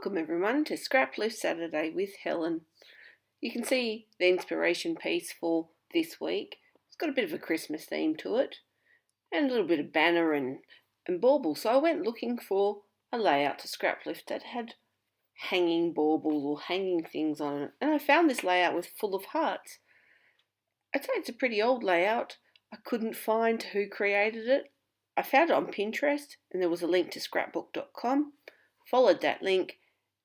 Welcome everyone to Scrap Lift Saturday with Helen. You can see the inspiration piece for this week. It's got a bit of a Christmas theme to it and a little bit of banner and bauble. So I went looking for a layout to scrap lift that had hanging baubles or hanging things on it, and I found this layout with full of hearts. I'd say it's a pretty old layout. I couldn't find who created it. I found it on Pinterest and there was a link to scrapbook.com. Followed that link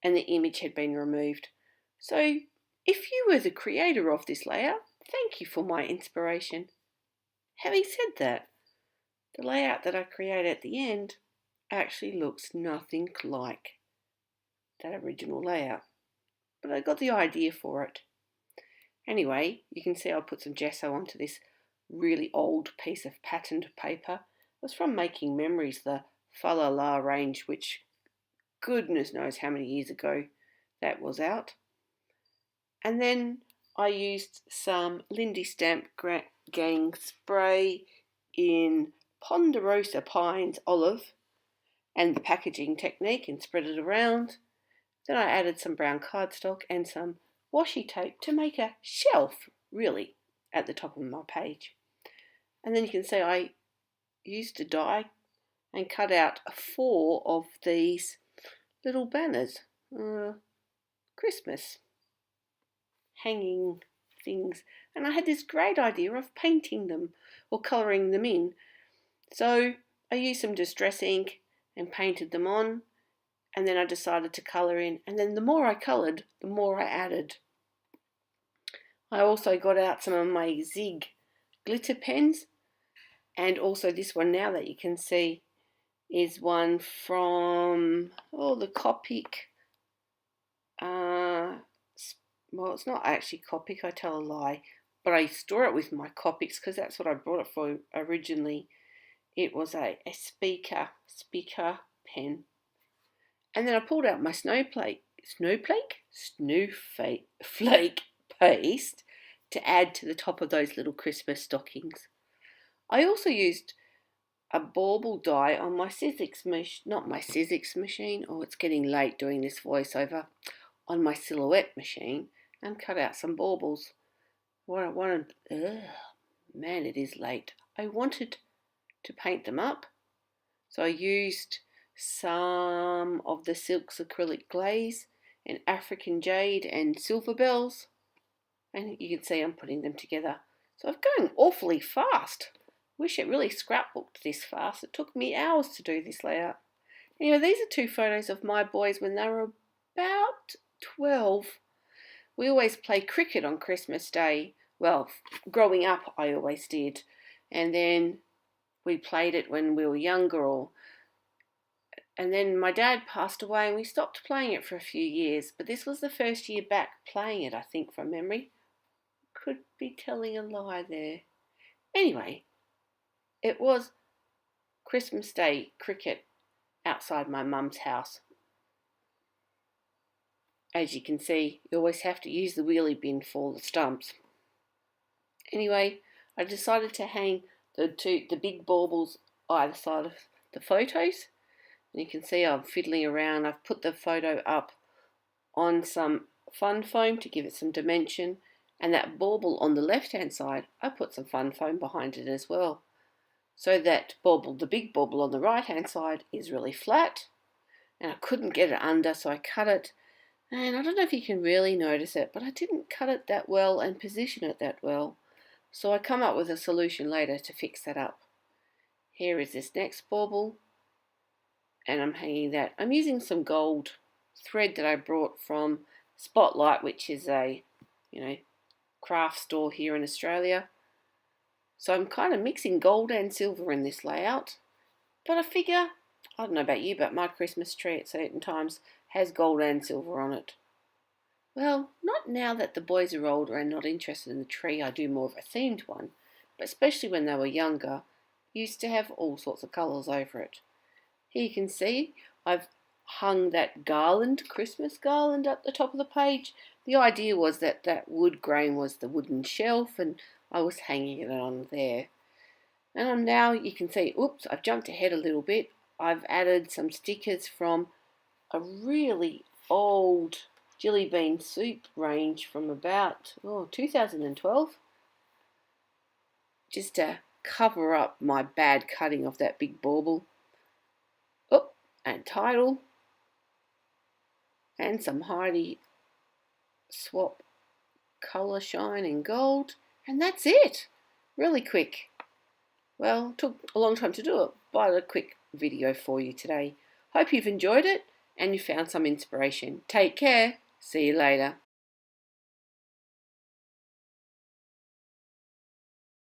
and the image had been removed. So if you were the creator of this layout, thank you for my inspiration. Having said that, the layout that I created at the end actually looks nothing like that original layout, but I got the idea for it. Anyway, you can see I put some gesso onto this really old piece of patterned paper. It was from Making Memories, the Fa La La range, which goodness knows how many years ago that was out. And then I used some Lindy Stamp Gang spray in Ponderosa Pines Olive and the packaging technique and spread it around. Then I added some brown cardstock and some washi tape to make a shelf, really, at the top of my page. And then you can see I used a die and cut out 4 of these little banners, Christmas hanging things, and I had this great idea of painting them or colouring them in. So I used some distress ink and painted them on, and then I decided to colour in, and then the more I coloured, the more I added. I also got out some of my Zig glitter pens, and also this one now that you can see is one from the Copic. Well, it's not actually Copic, I tell a lie, but I store it with my Copics because that's what I brought it for originally. It was a speaker pen. And then I pulled out my snowflake paste to add to the top of those little Christmas stockings. I also used a bauble die on my Sizzix machine. Oh, it's getting late doing this voiceover. On my Silhouette machine, and cut out some baubles. Man, it is late. I wanted to paint them up, so I used some of the Silks acrylic glaze and African jade and silver bells, and you can see I'm putting them together. So I'm going awfully fast. Wish it really scrapbooked this fast. It took me hours to do this layout. Anyway, these are 2 photos of my boys when they were about 12. We always play cricket on Christmas Day. Well, growing up I always did. And then we played it when we were younger. And then my dad passed away and we stopped playing it for a few years. But this was the first year back playing it, I think, from memory. Could be telling a lie there. Anyway, it was Christmas Day cricket outside my mum's house. As you can see, you always have to use the wheelie bin for the stumps. Anyway, I decided to hang the big baubles either side of the photos. And you can see I'm fiddling around. I've put the photo up on some fun foam to give it some dimension. And that bauble on the left-hand side, I put some fun foam behind it as well. So that bauble, the big bauble on the right-hand side, is really flat. And I couldn't get it under, so I cut it. And I don't know if you can really notice it, but I didn't cut it that well and position it that well. So I come up with a solution later to fix that up. Here is this next bauble, and I'm hanging that. I'm using some gold thread that I brought from Spotlight, which is a, craft store here in Australia. So I'm kind of mixing gold and silver in this layout. But I figure, I don't know about you, but my Christmas tree at certain times has gold and silver on it. Well, not now that the boys are older and not interested in the tree. I do more of a themed one, but especially when they were younger, used to have all sorts of colours over it. Here you can see I've hung that garland, Christmas garland, at the top of the page. The idea was that wood grain was the wooden shelf and I was hanging it on there. And now you can see, oops, I've jumped ahead a little bit. I've added some stickers from a really old Jilly Bean soup range from about 2012, just to cover up my bad cutting of that big bauble. Oh, and title, and some Heidi Swapp colour shine in gold, and that's it. Really quick. Well, took a long time to do it, but a quick video for you today. Hope you've enjoyed it and you found some inspiration. Take care. See you later.